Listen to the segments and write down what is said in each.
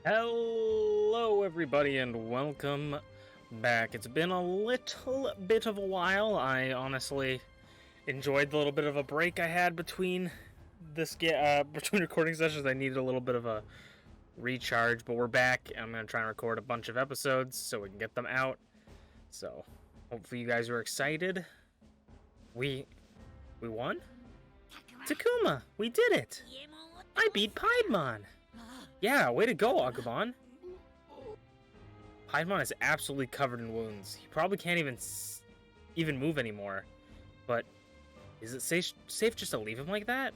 Hello, everybody, and welcome back. It's been a little bit of a while. I honestly enjoyed the little bit of a break I had between between recording sessions. I needed a little bit of a recharge, but we're back. I'm gonna try and record a bunch of episodes so we can get them out. So, hopefully, you guys are excited. We won? Takuma, we did it! I beat Piedmon! Yeah, way to go, Agumon. Piedmon is absolutely covered in wounds. He probably can't even move anymore. But is it safe just to leave him like that?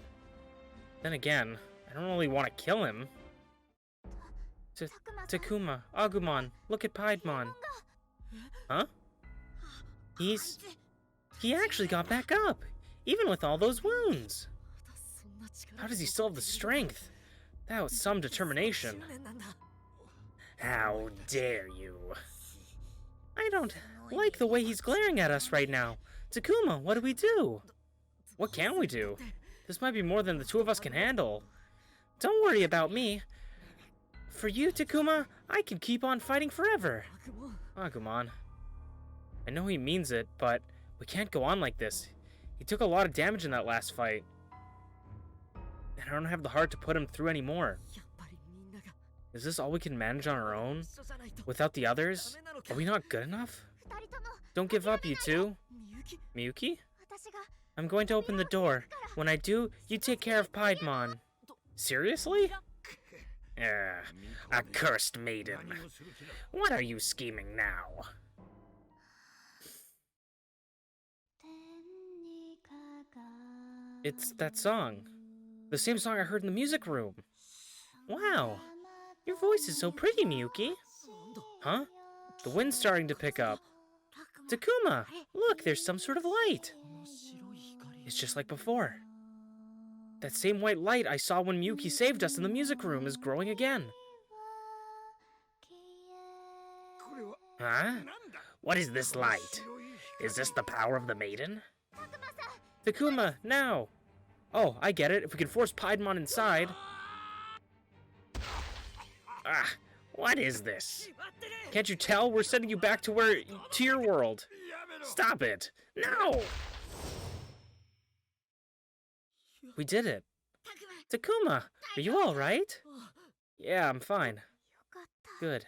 Then again, I don't really want to kill him. Takuma, Agumon, look at Piedmon. Huh? He actually got back up, even with all those wounds. How does he still have the strength? That was some determination. How dare you? I don't like the way he's glaring at us right now. Takuma, what do we do? What can we do? This might be more than the two of us can handle. Don't worry about me. For you, Takuma, I can keep on fighting forever. Agumon. I know he means it, but we can't go on like this. He took a lot of damage in that last fight. And I don't have the heart to put him through anymore. Is this all we can manage on our own? Without the others? Are we not good enough? Don't give up, you two. Miyuki? I'm going to open the door. When I do, you take care of Piedmon. Seriously? Accursed maiden. What are you scheming now? It's that song. The same song I heard in the music room. Wow, your voice is so pretty, Miyuki. Huh? The wind's starting to pick up. Takuma, look, there's some sort of light. It's just like before. That same white light I saw when Miyuki saved us in the music room is growing again. Huh? What is this light? Is this the power of the maiden? Takuma, now! Oh, I get it. If we can force Piedmon inside... Ah, what is this? Can't you tell? We're sending you back to your world. Stop it. No! We did it. Takuma, are you alright? Yeah, I'm fine. Good.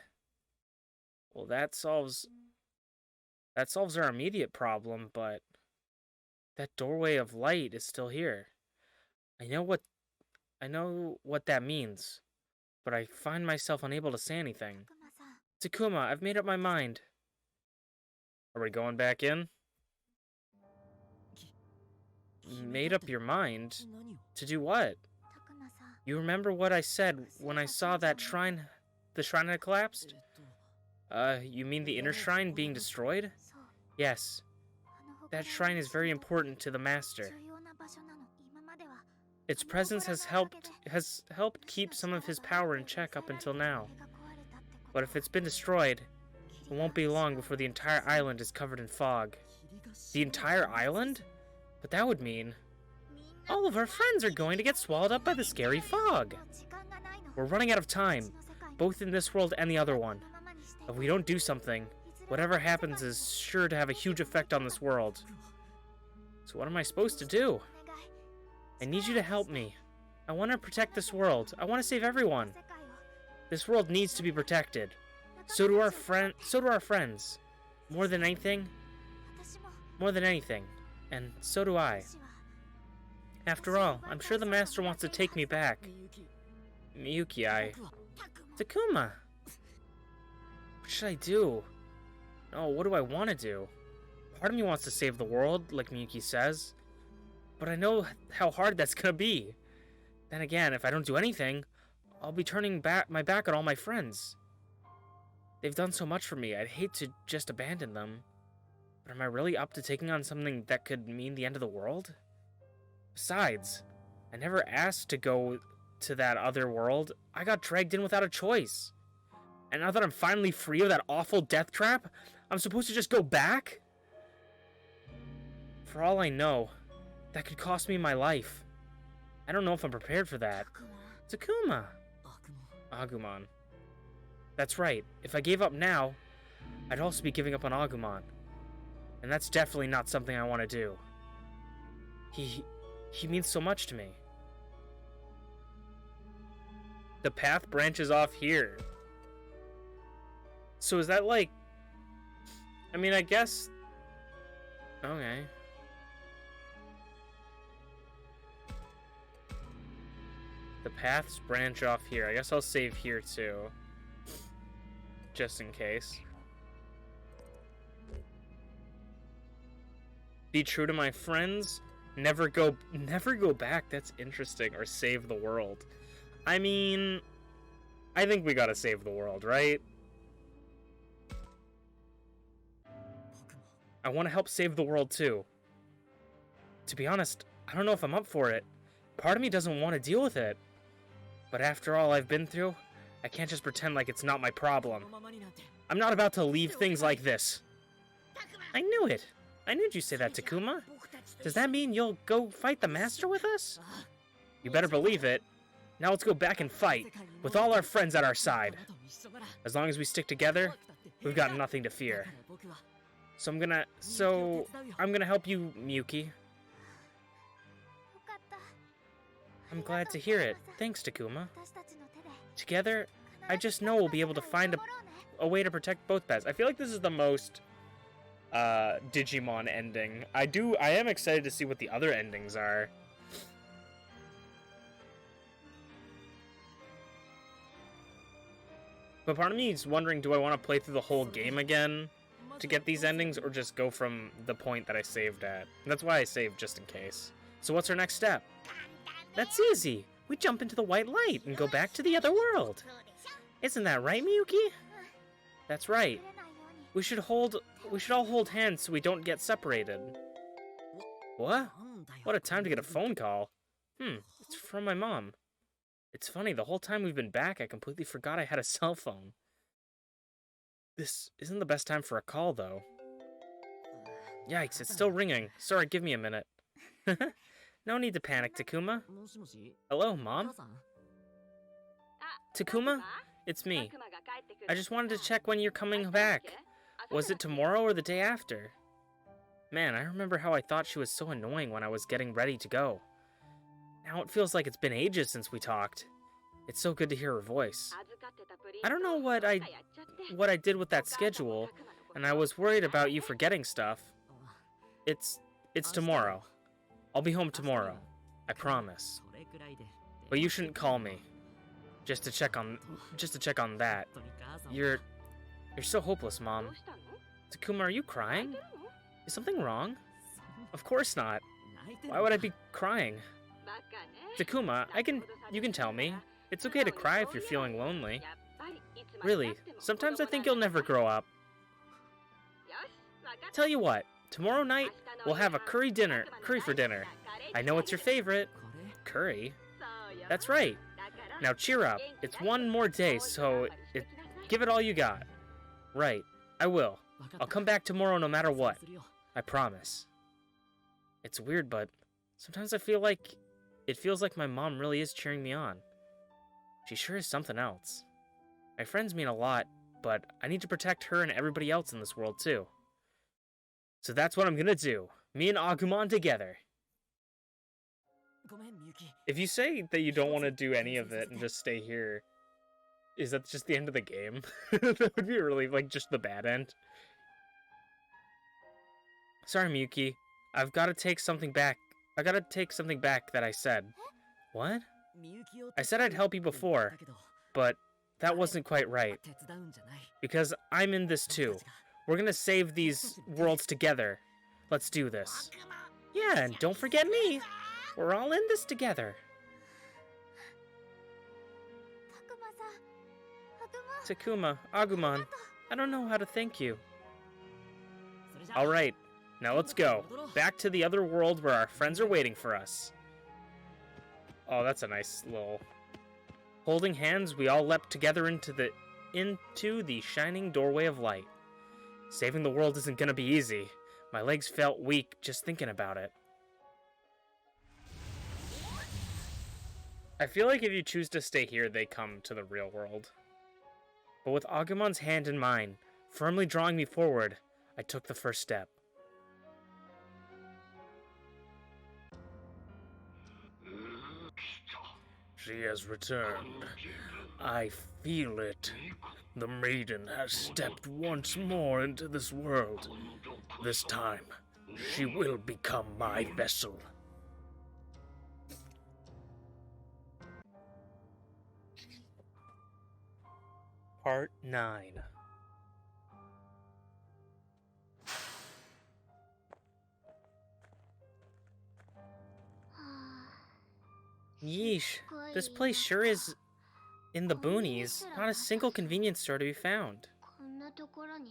Well, that solves our immediate problem, but that doorway of light is still here. I know what that means, but I find myself unable to say anything. Takuma, I've made up my mind. Are we going back in? Made up your mind? To do what? You remember what I said when I saw that shrine, the shrine had collapsed? You mean the inner shrine being destroyed? Yes. That shrine is very important to the Master. Its presence has helped keep some of his power in check up until now. But if it's been destroyed, it won't be long before the entire island is covered in fog. The entire island? But that would mean all of our friends are going to get swallowed up by the scary fog. We're running out of time, both in this world and the other one. If we don't do something, whatever happens is sure to have a huge effect on this world. So what am I supposed to do? I need you to help me. I want to protect this world. I want to save everyone. This world needs to be protected. So do our friends. More than anything. And so do I. After all, I'm sure the Master wants to take me back. Miyuki, Takuma! What should I do? No, what do I want to do? Part of me wants to save the world, like Miyuki says. But I know how hard that's gonna be. Then again, if I don't do anything, I'll be turning my back on all my friends. They've done so much for me, I'd hate to just abandon them. But am I really up to taking on something that could mean the end of the world? Besides, I never asked to go to that other world. I got dragged in without a choice. And now that I'm finally free of that awful death trap, I'm supposed to just go back? For all I know, that could cost me my life. I don't know if I'm prepared for that. Takuma! Agumon. That's right. If I gave up now, I'd also be giving up on Agumon. And that's definitely not something I want to do. He means so much to me. The path branches off here. So is that like... I mean, I guess... Okay. The paths branch off here. I guess I'll save here too. Just in case. Be true to my friends. Never go back. That's interesting. Or save the world. I mean, I think we gotta save the world, right? I want to help save the world too. To be honest, I don't know if I'm up for it. Part of me doesn't want to deal with it. But after all I've been through, I can't just pretend like it's not my problem. I'm not about to leave things like this. I knew it. I knew you'd say that, Takuma. Does that mean you'll go fight the master with us? You better believe it. Now let's go back and fight, with all our friends at our side. As long as we stick together, we've got nothing to fear. So I'm gonna help you, Miyuki. I'm glad to hear it. Thanks, Takuma. Together, I just know we'll be able to find a way to protect both paths. I feel like this is the most Digimon ending. I am excited to see what the other endings are. But part of me is wondering, do I want to play through the whole game again to get these endings, or just go from the point that I saved at? And that's why I saved, just in case. So what's our next step? That's easy. We jump into the white light and go back to the other world. Isn't that right, Miyuki? That's right. We should all hold hands so we don't get separated. What? What a time to get a phone call. It's from my mom. It's funny, the whole time we've been back, I completely forgot I had a cell phone. This isn't the best time for a call, though. Yikes, it's still ringing. Sorry, give me a minute. No need to panic, Takuma. Hello, Mom? Takuma? It's me. I just wanted to check when you're coming back. Was it tomorrow or the day after? Man, I remember how I thought she was so annoying when I was getting ready to go. Now it feels like it's been ages since we talked. It's so good to hear her voice. I don't know what I did with that schedule, and I was worried about you forgetting stuff. It's tomorrow. I'll be home tomorrow. I promise. But you shouldn't call me. Just to check on that. You're so hopeless, Mom. Takuma, are you crying? Is something wrong? Of course not. Why would I be crying? Takuma, you can tell me. It's okay to cry if you're feeling lonely. Really, sometimes I think you'll never grow up. Tell you what, tomorrow night, we'll have a curry for dinner. I know it's your favorite. Curry? That's right. Now cheer up. It's one more day, so give it all you got. Right, I will. I'll come back tomorrow no matter what. I promise. It's weird, but sometimes I feel like it feels like my mom really is cheering me on. She sure is something else. My friends mean a lot, but I need to protect her and everybody else in this world too. So that's what I'm gonna do. Me and Agumon together. If you say that you don't want to do any of it and just stay here, is that just the end of the game? That would be really, like, just the bad end. Sorry, Miyuki. I've got to take something back. I gotta take something back that I said. What? I said I'd help you before, but that wasn't quite right. Because I'm in this too. We're gonna save these worlds together. Let's do this. Yeah, and don't forget me. We're all in this together. Takuma, Agumon, I don't know how to thank you. Alright, now let's go. Back to the other world where our friends are waiting for us. Oh, that's a nice little... Holding hands, we all leapt together into the shining doorway of light. Saving the world isn't gonna be easy. My legs felt weak just thinking about it. I feel like if you choose to stay here, they come to the real world. But with Agumon's hand in mine, firmly drawing me forward, I took the first step. She has returned. I feel it. The maiden has stepped once more into this world. This time, she will become my vessel. Part 9. Yeesh, this place sure is in the boonies. Not a single convenience store to be found.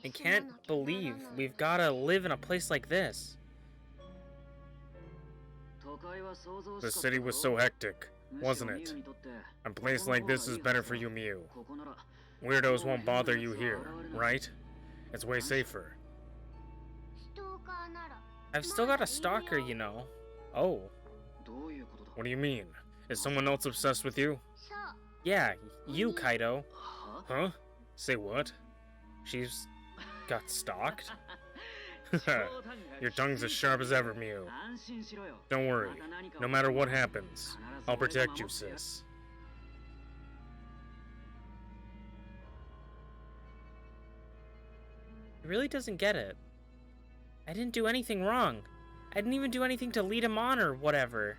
I can't believe we've gotta live in a place like this. The city was so hectic, wasn't it? A place like this is better for you, Miu. Weirdos won't bother you here, right? It's way safer. I've still got a stalker, you know. Oh. What do you mean? Is someone else obsessed with you? Yeah, you, Kaido. Huh? Say what? She's got stalked? Your tongue's as sharp as ever, Miu. Don't worry. No matter what happens, I'll protect you, sis. He really doesn't get it. I didn't do anything wrong. I didn't even do anything to lead him on or whatever.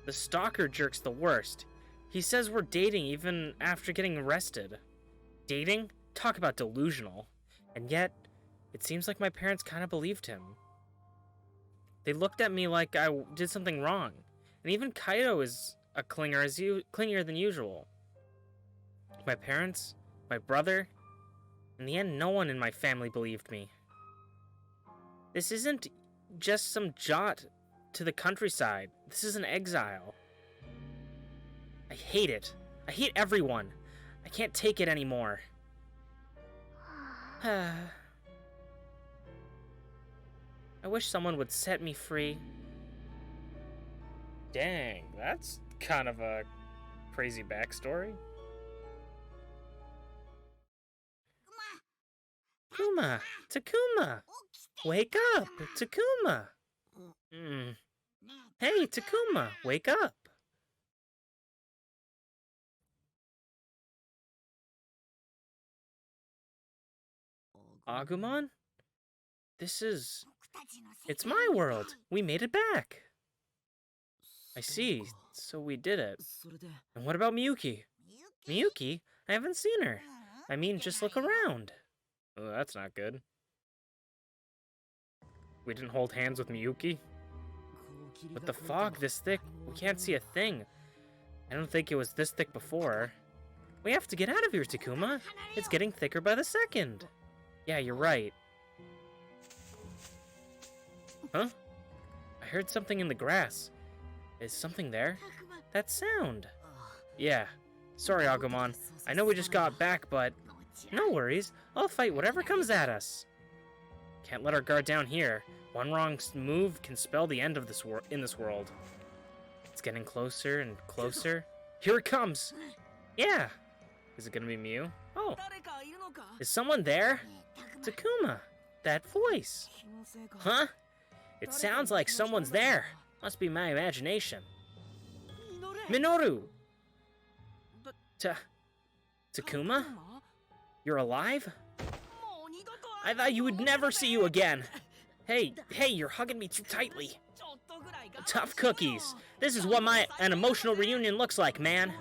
The stalker jerk's the worst. He says we're dating even after getting arrested. Dating? Talk about delusional. And yet, it seems like my parents kind of believed him. They looked at me like I did something wrong. And even Kaido is a clingier than usual. My parents, my brother, in the end, no one in my family believed me. This isn't just some jaunt to the countryside. This is an exile. I hate it. I hate everyone. I can't take it anymore. I wish someone would set me free. Dang, that's kind of a crazy backstory. Takuma! Wake up! Takuma! Hey, Takuma, wake up! Agumon? It's my world! We made it back! I see, so we did it. And what about Miyuki? Miyuki? I haven't seen her. I mean, just look around. Oh, that's not good. We didn't hold hands with Miyuki? With the fog this thick, we can't see a thing. I don't think it was this thick before. We have to get out of here, Takuma. It's getting thicker by the second. Yeah, you're right. Huh? I heard something in the grass. Is something there? That sound. Yeah. Sorry, Agumon. I know we just got back, but... No worries. I'll fight whatever comes at us. Can't let our guard down here. One wrong move can spell the end of this in this world. It's getting closer and closer. Here it comes! Yeah! Is it gonna be Miu? Oh! Is someone there? Takuma! That voice! Huh? It sounds like someone's there. Must be my imagination. Minoru! Takuma? You're alive? I thought you would never see you again. Hey, you're hugging me too tightly. Tough cookies. This is what an emotional reunion looks like, man.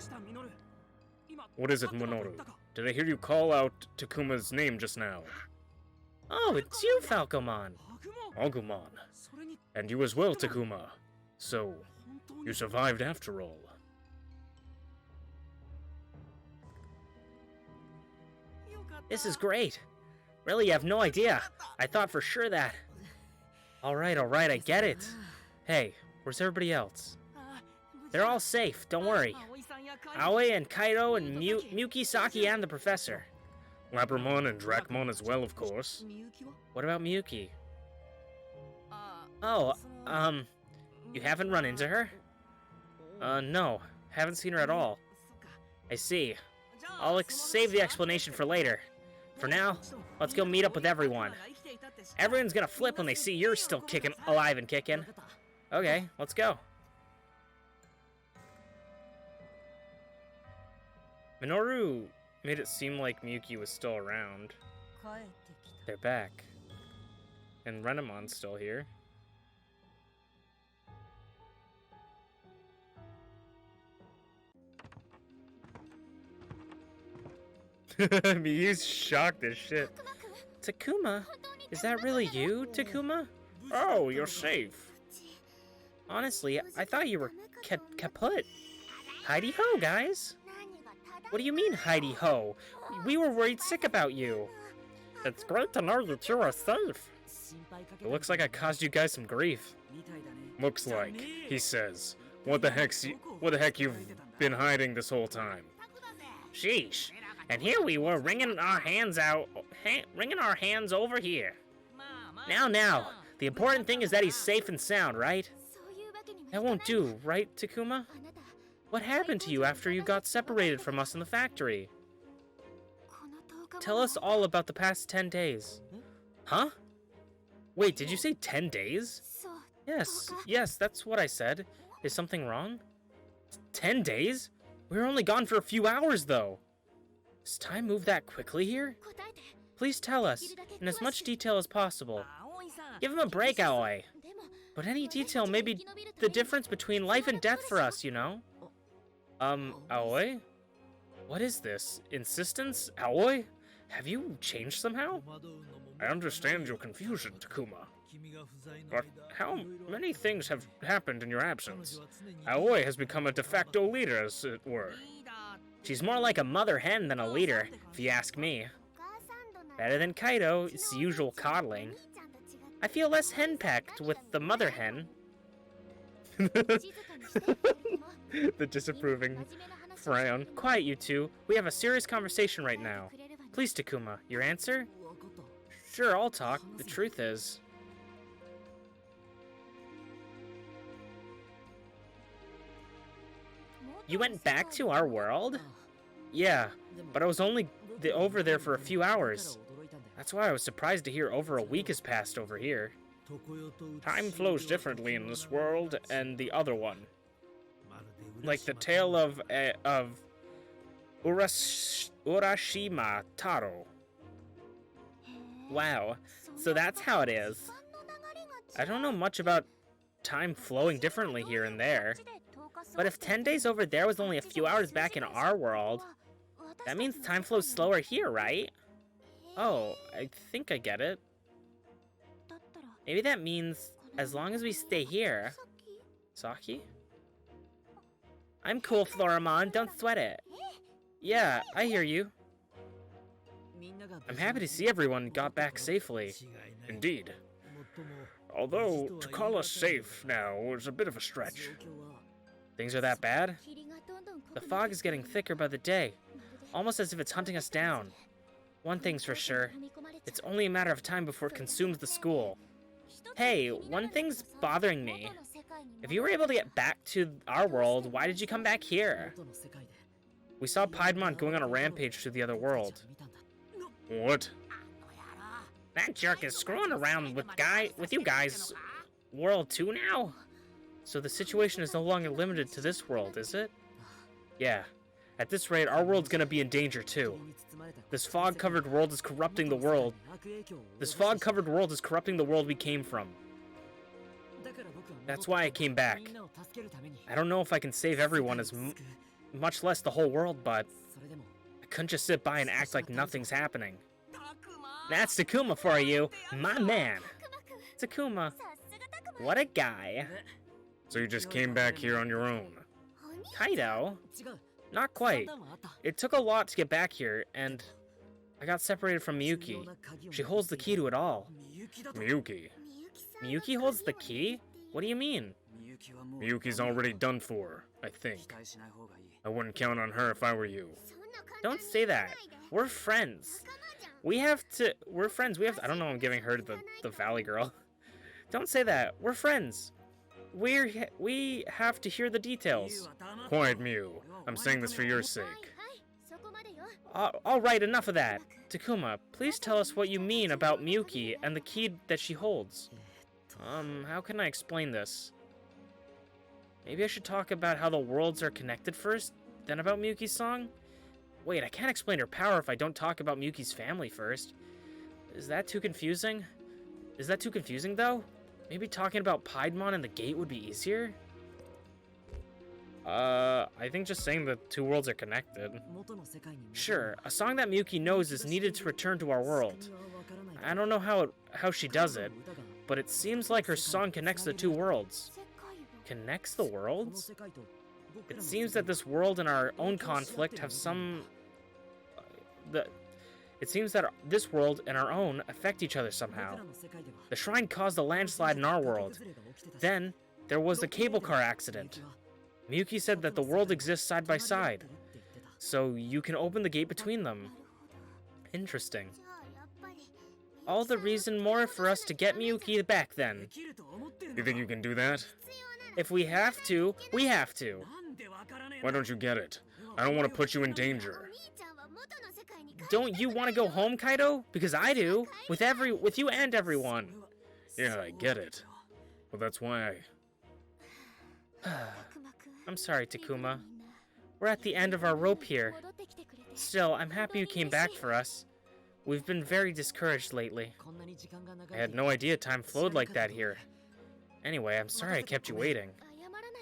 What is it, Minoru? Did I hear you call out Takuma's name just now? Oh, it's you, Falcomon. Agumon. And you as well, Takuma. So, you survived after all. This is great. Really, you have no idea. I thought for sure that... Alright, I get it. Hey, where's everybody else? They're all safe, don't worry. Aoi and Kaido and Miyuki, Saki, and the professor. Labramon and Dracmon as well, of course. What about Miyuki? Oh, you haven't run into her? No, haven't seen her at all. I see. I'll save the explanation for later. For now, let's go meet up with everyone. Everyone's gonna flip when they see you're still kicking, alive and kicking. Okay, let's go. Minoru made it seem like Miyuki was still around. They're back. And Renemon's still here. Miyu's shocked as shit. Takuma? Is that really you, Takuma? Oh, you're safe. Honestly, I thought you were kaput. Heidi-ho, guys. What do you mean, Heidi-ho? We were worried sick about you. It's great to know that you are safe. It looks like I caused you guys some grief. Looks like, he says. What the heck you've been hiding this whole time? Sheesh. And here we were wringing our hands over here. Now, the important thing is that he's safe and sound, right? That won't do, right, Takuma? What happened to you after you got separated from us in the factory? Tell us all about the past 10 days. Huh? Wait, did you say 10 days? Yes, that's what I said. Is something wrong? 10 days? We were only gone for a few hours, though. Does time move that quickly here? Please tell us, in as much detail as possible. Give him a break, Aoi. But any detail may be the difference between life and death for us, you know? Aoi? What is this? Insistence? Aoi? Have you changed somehow? I understand your confusion, Takuma. But how many things have happened in your absence? Aoi has become a de facto leader, as it were. She's more like a mother hen than a leader, if you ask me. Better than Kaido, it's the usual coddling. I feel less henpecked with the mother hen. The disapproving frown. Quiet, you two. We have a serious conversation right now. Please, Takuma, your answer? Sure, I'll talk. The truth is... You went back to our world? Yeah, but I was only over there for a few hours. That's why I was surprised to hear over a week has passed over here. Time flows differently in this world and the other one. Like the tale of Urashima Taro. Wow, so that's how it is. I don't know much about time flowing differently here and there. But if 10 days over there was only a few hours back in our world, that means time flows slower here, right? Oh, I think I get it. Maybe that means as long as we stay here... Saki? I'm cool, Floramon, don't sweat it. Yeah, I hear you. I'm happy to see everyone got back safely. Indeed. Although, to call us safe now is a bit of a stretch. Things are that bad? The fog is getting thicker by the day, almost as if it's hunting us down. One thing's for sure, it's only a matter of time before it consumes the school. Hey, one thing's bothering me. If you were able to get back to our world, why did you come back here? We saw Piedmon going on a rampage to the other world. What? That jerk is screwing around with you guys' world too now? So the situation is no longer limited to this world, is it? Yeah. At this rate, our world's gonna be in danger too. This fog-covered world is corrupting the world. This fog-covered world is corrupting the world we came from. That's why I came back. I don't know if I can save everyone, much less the whole world, but I couldn't just sit by and act like nothing's happening. That's Takuma for you, my man. Takuma, what a guy. So you just came back here on your own? Kaido? Not quite. It took a lot to get back here, and I got separated from Miyuki. She holds the key to it all. Miyuki? Miyuki holds the key? What do you mean? Miyuki's already done for, I think. I wouldn't count on her if I were you. Don't say that. We're friends. We're friends. I don't know, I'm giving her the Valley Girl. Don't say that. We're friends. We have to hear the details. Quiet, Mew. I'm saying this for your sake. Alright, enough of that. Takuma, please tell us what you mean about Miyuki and the key that she holds. How can I explain this? Maybe I should talk about how the worlds are connected first, then about Miyuki's song? Wait, I can't explain her power if I don't talk about Miyuki's family first. Is that too confusing? Is that too confusing, though? Maybe talking about Piedmon and the gate would be easier? I think just saying the two worlds are connected. Sure, a song that Miyuki knows is needed to return to our world. I don't know how she does it, but it seems like her song connects the two worlds. Connects the worlds? It seems that this world and our own conflict have some... It seems that this world and our own affect each other somehow. The shrine caused a landslide in our world. Then, there was the cable car accident. Miyuki said that the world exists side by side, so you can open the gate between them. Interesting. All the reason more for us to get Miyuki back then. You think you can do that? If we have to, we have to. Why don't you get it? I don't want to put you in danger. Don't you want to go home, Kaido? Because I do, with you and everyone. Yeah, I get it. Well, that's why I'm sorry, Takuma. We're at the end of our rope here. Still, I'm happy you came back for us. We've been very discouraged lately. I had no idea time flowed like that here. Anyway, I'm sorry I kept you waiting.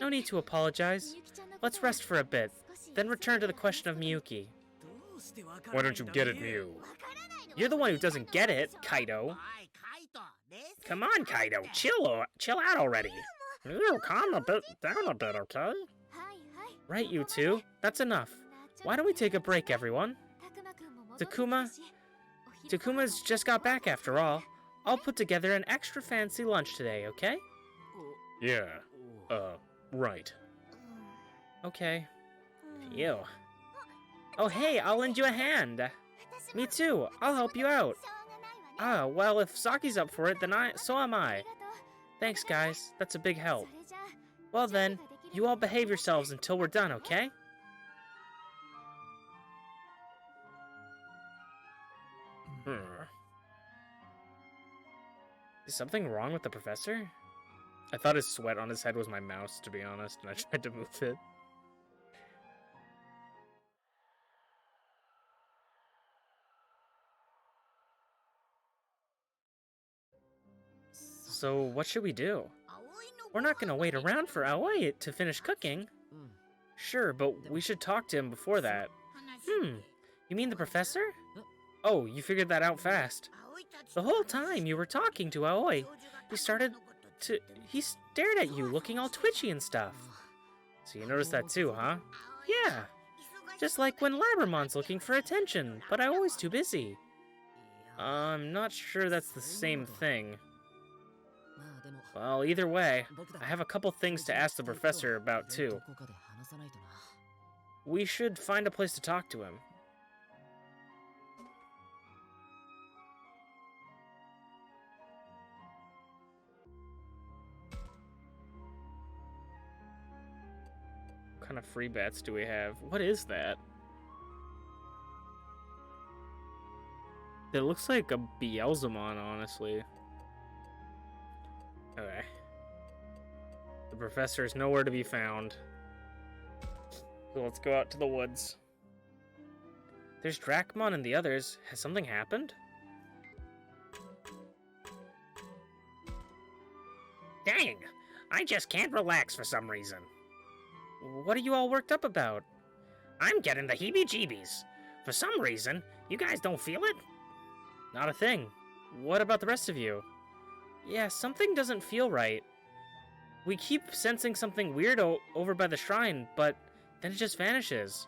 No need to apologize. Let's rest for a bit, then return to the question of Miyuki. Why don't you get it, Miu? You're the one who doesn't get it, Kaido. Come on, Kaido, chill out already. Calm down a bit, okay? Right, you two. That's enough. Why don't we take a break, everyone? Takuma's just got back after all. I'll put together an extra fancy lunch today, okay? Yeah, right. Okay. Phew. Oh hey, I'll lend you a hand. Me too, I'll help you out. Ah, well, if Saki's up for it, then so am I. Thanks, guys. That's a big help. Well then, you all behave yourselves until we're done, okay? Is something wrong with the professor? I thought his sweat on his head was my mouse, to be honest, and I tried to move it. So, what should we do? We're not gonna wait around for Aoi to finish cooking. Sure, but we should talk to him before that. You mean the professor? Oh, you figured that out fast. The whole time you were talking to Aoi, he stared at you looking all twitchy and stuff. So you noticed that too, huh? Yeah. Just like when Labramon's looking for attention, but I'm always too busy. I'm not sure that's the same thing. Well, either way, I have a couple things to ask the professor about too. We should find a place to talk to him. What kind of free bets do we have? What is that? It looks like a Beelzemon, honestly. Okay. The professor is nowhere to be found. So let's go out to the woods. There's Dracmon and the others. Has something happened? Dang! I just can't relax for some reason. What are you all worked up about? I'm getting the heebie-jeebies. For some reason, you guys don't feel it? Not a thing. What about the rest of you? Yeah, something doesn't feel right. We keep sensing something weird over by the shrine, but then it just vanishes.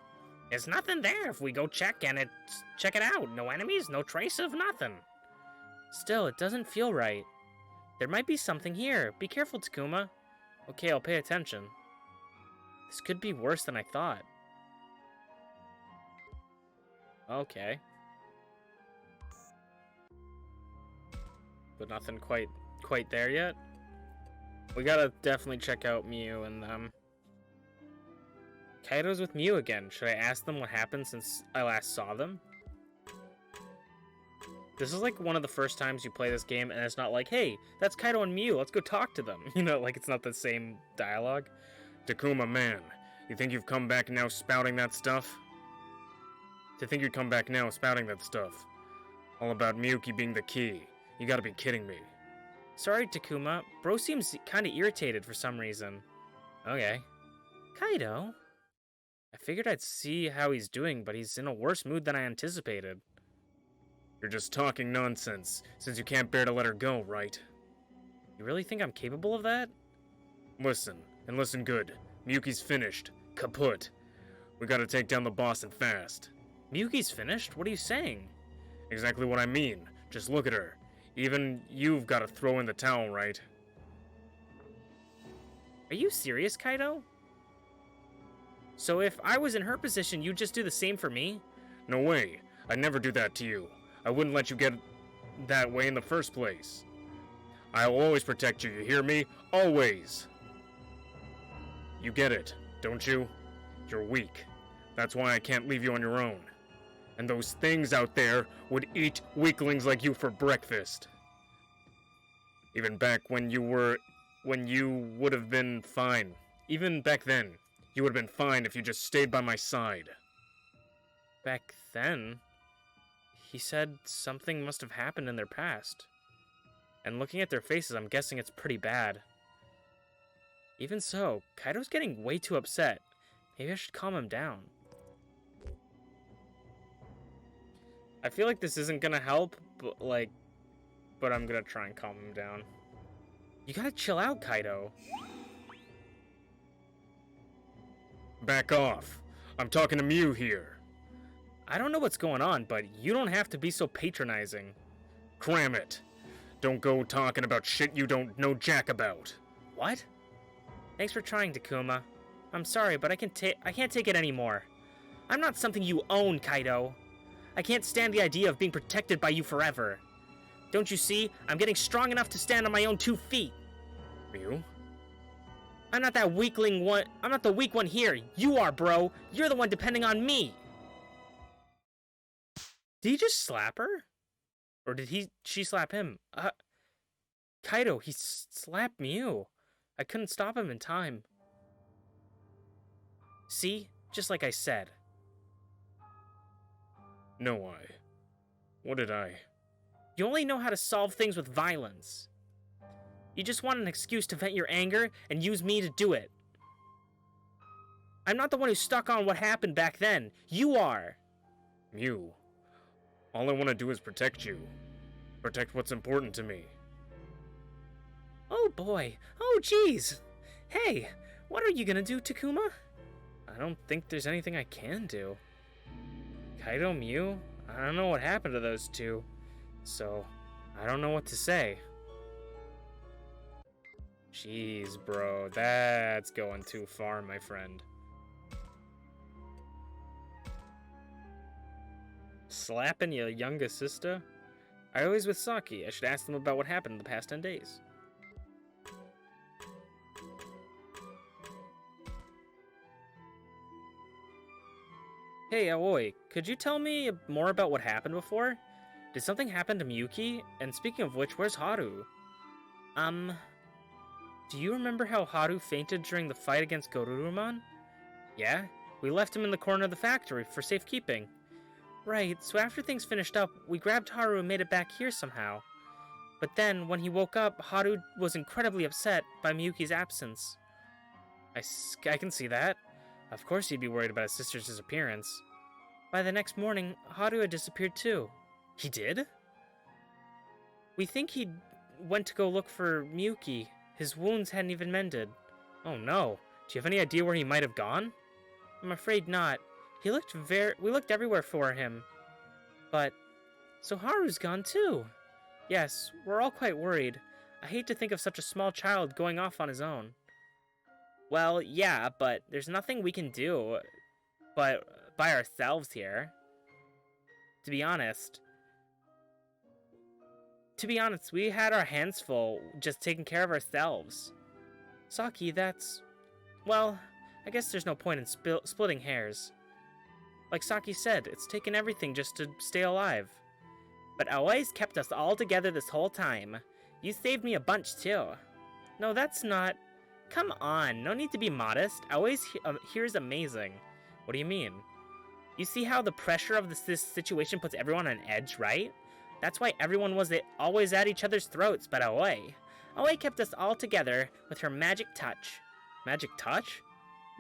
There's nothing there if we go check it out. No enemies, no trace of nothing. Still, it doesn't feel right. There might be something here. Be careful, Takuma. Okay, I'll pay attention. This could be worse than I thought. Okay. But nothing quite there yet. We gotta definitely check out Miu and them. Kaido's with Mew again. Should I ask them what happened since I last saw them? This is like one of the first times you play this game and it's not like, hey, that's Kaido and Mew, let's go talk to them. You know, like it's not the same dialogue. Takuma, man, you think you've come back now spouting that stuff? To think you'd come back now spouting that stuff. All about Miyuki being the key. You gotta be kidding me. Sorry, Takuma. Bro seems kinda irritated for some reason. Okay. Kaido? I figured I'd see how he's doing, but he's in a worse mood than I anticipated. You're just talking nonsense, since you can't bear to let her go, right? You really think I'm capable of that? Listen, and listen good. Miyuki's finished. Kaput. We gotta take down the boss and fast. Miyuki's finished? What are you saying? Exactly what I mean. Just look at her. Even you've gotta throw in the towel, right? Are you serious, Kaido? So if I was in her position, you'd just do the same for me? No way. I'd never do that to you. I wouldn't let you get that way in the first place. I'll always protect you, you hear me? Always! You get it, don't you? You're weak. That's why I can't leave you on your own. And those things out there would eat weaklings like you for breakfast. Even back when you would have been fine. Even back then, you would have been fine if you just stayed by my side. Back then? He said something must have happened in their past. And looking at their faces, I'm guessing it's pretty bad. Even so, Kaido's getting way too upset. Maybe I should calm him down. I feel like this isn't gonna help, but I'm gonna try and calm him down. You gotta chill out, Kaido. Back off. I'm talking to Mew here. I don't know what's going on, but you don't have to be so patronizing. Cram it. Don't go talking about shit you don't know jack about. What? Thanks for trying, Takuma. I'm sorry, but I can't take it anymore. I'm not something you own, Kaido. I can't stand the idea of being protected by you forever. Don't you see? I'm getting strong enough to stand on my own 2 feet. Mew? I'm not that weakling one. I'm not the weak one here. You are, bro. You're the one depending on me. Did he just slap her? Or did she slap him? Kaido, he slapped Mew. I couldn't stop him in time. See? Just like I said. No, What did I? You only know how to solve things with violence. You just want an excuse to vent your anger and use me to do it. I'm not the one who's stuck on what happened back then. You are. Mew. All I want to do is protect you. Protect what's important to me. Oh boy. Oh jeez. Hey, what are you gonna do, Takuma? I don't think there's anything I can do. Kaido, Mew? I don't know what happened to those two. So, I don't know what to say. Jeez, bro. That's going too far, my friend. Slapping your younger sister? I always with Saki. I should ask them about what happened in the past 10 days. Hey, Aoi, could you tell me more about what happened before? Did something happen to Miyuki? And speaking of which, where's Haru? Do you remember how Haru fainted during the fight against Gorurumon? Yeah, we left him in the corner of the factory for safekeeping. Right, so after things finished up, we grabbed Haru and made it back here somehow. But then, when he woke up, Haru was incredibly upset by Miyuki's absence. I can see that. Of course he'd be worried about his sister's disappearance. By the next morning, Haru had disappeared too. He did? We think he went to go look for Miyuki. His wounds hadn't even mended. Oh no. Do you have any idea where he might have gone? I'm afraid not. We looked everywhere for him. But, so Haru's gone too. Yes, we're all quite worried. I hate to think of such a small child going off on his own. Well, yeah, but there's nothing we can do but by ourselves here. To be honest, we had our hands full just taking care of ourselves. Saki, well, I guess there's no point in splitting hairs. Like Saki said, it's taken everything just to stay alive. But Aoi's kept us all together this whole time. You saved me a bunch, too. No, that's not... Come on, no need to be modest. Aoi's here's amazing. What do you mean? You see how the pressure of this situation puts everyone on edge, right? That's why everyone was always at each other's throats, but Aoi. Aoi kept us all together with her magic touch. Magic touch?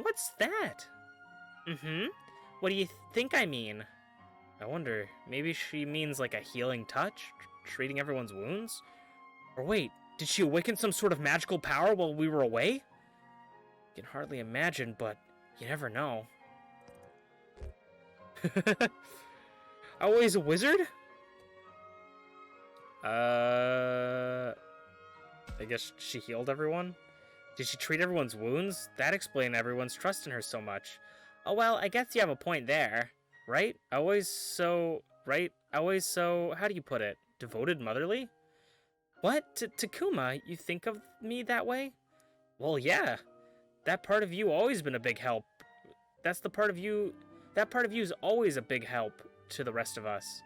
What's that? What do you think I mean? I wonder, maybe she means like a healing touch? Treating everyone's wounds? Or wait, did she awaken some sort of magical power while we were away? I can hardly imagine, but you never know. Aoi's a wizard? I guess she healed everyone? Did she treat everyone's wounds? That explained everyone's trust in her so much. Oh well, I guess you have a point there. Right? Always so, how do you put it? Devoted motherly? What? Takuma, you think of me that way? Well, yeah. That part of you always been a big help. That part of you's always a big help to the rest of us.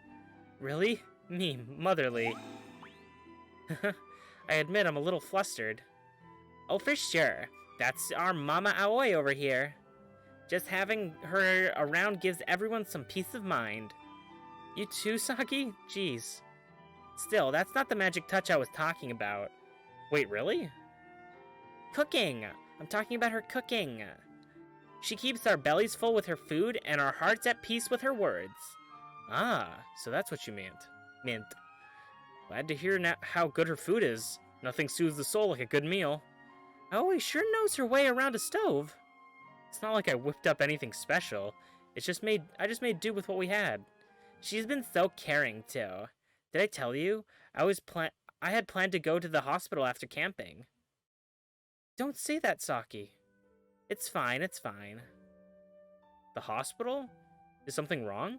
Really? Me, motherly. I admit I'm a little flustered. Oh, for sure. That's our Mama Aoi over here. Just having her around gives everyone some peace of mind. You too, Saki? Jeez. Still, that's not the magic touch I was talking about. Wait, really? Cooking! I'm talking about her cooking. She keeps our bellies full with her food and our hearts at peace with her words. Ah, so that's what you meant. Glad to hear how good her food is. Nothing soothes the soul like a good meal. Oh, sure knows her way around a stove. It's not like I whipped up anything special. I just made do with what we had. She's been so caring, too. Did I tell you? I had planned to go to the hospital after camping. Don't say that, Saki. It's fine. The hospital? Is something wrong?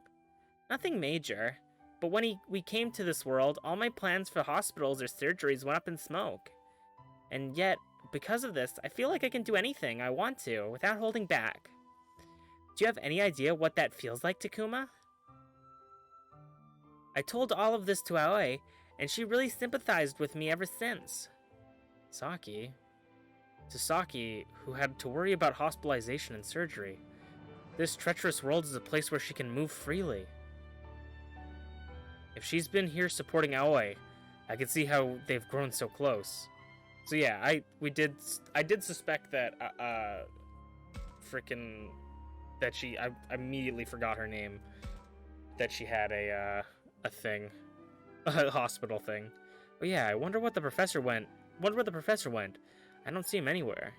Nothing major. But when we came to this world, all my plans for hospitals or surgeries went up in smoke. And yet, because of this, I feel like I can do anything I want to without holding back. Do you have any idea what that feels like, Takuma? I told all of this to Aoi, and she really sympathized with me ever since. Saki? To Saki, who had to worry about hospitalization and surgery, this treacherous world is a place where she can move freely. If she's been here supporting Aoi, I can see how they've grown so close. So yeah, I did suspect that I immediately forgot her name, that she had a thing, a hospital thing. But yeah, I wonder where the professor went. I don't see him anywhere.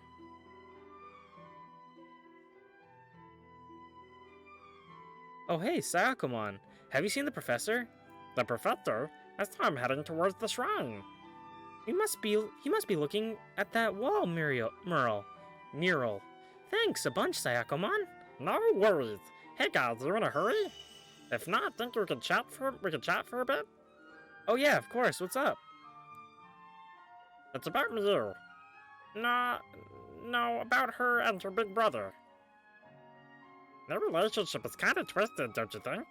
Oh hey, Sayakomon, have you seen the professor? The professor? I saw him heading towards the shrine. He must be looking at that wall mural. Thanks a bunch, Sayakomon. No worries. Hey guys, you in a hurry? If not, think we could chat for a bit? Oh yeah, of course. What's up? It's about you. No, about her and her big brother. Their relationship is kind of twisted, don't you think?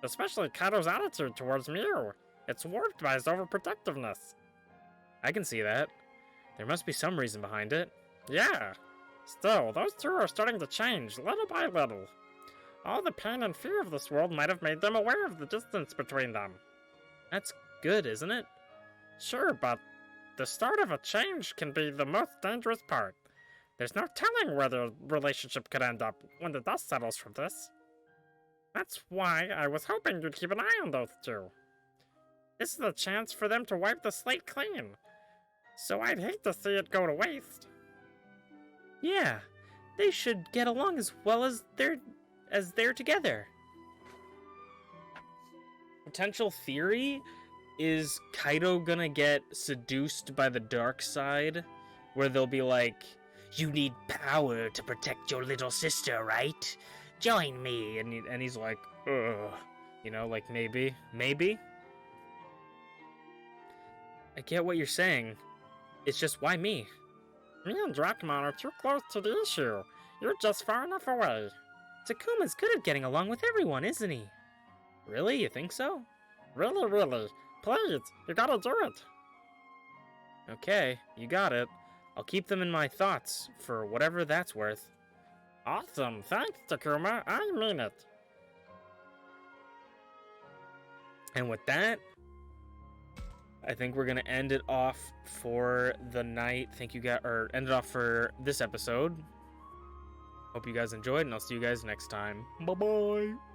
Especially Kaido's attitude towards Miu. It's warped by his overprotectiveness. I can see that. There must be some reason behind it. Yeah. Still, those two are starting to change, little by little. All the pain and fear of this world might have made them aware of the distance between them. That's good, isn't it? Sure, but the start of a change can be the most dangerous part. There's no telling where the relationship could end up when the dust settles from this. That's why I was hoping you'd keep an eye on those two. This is a chance for them to wipe the slate clean. So I'd hate to see it go to waste. Yeah, they should get along as well as they're together. Potential theory is Kaido gonna get seduced by the dark side, where they'll be like, "You need power to protect your little sister, right? Join me." And he's like, "Ugh," you know, like maybe. I get what you're saying. It's just, why me? Me and Drachmon are too close to the issue. You're just far enough away. Takuma's good at getting along with everyone, isn't he? Really? You think so? Really, really. Please, you gotta do it. Okay, you got it. I'll keep them in my thoughts for whatever that's worth. Awesome. Thanks, Takuma. I mean it. And with that, I think we're gonna end it off for the night. Thank you guys, or end it off for this episode. Hope you guys enjoyed, and I'll see you guys next time. Bye bye.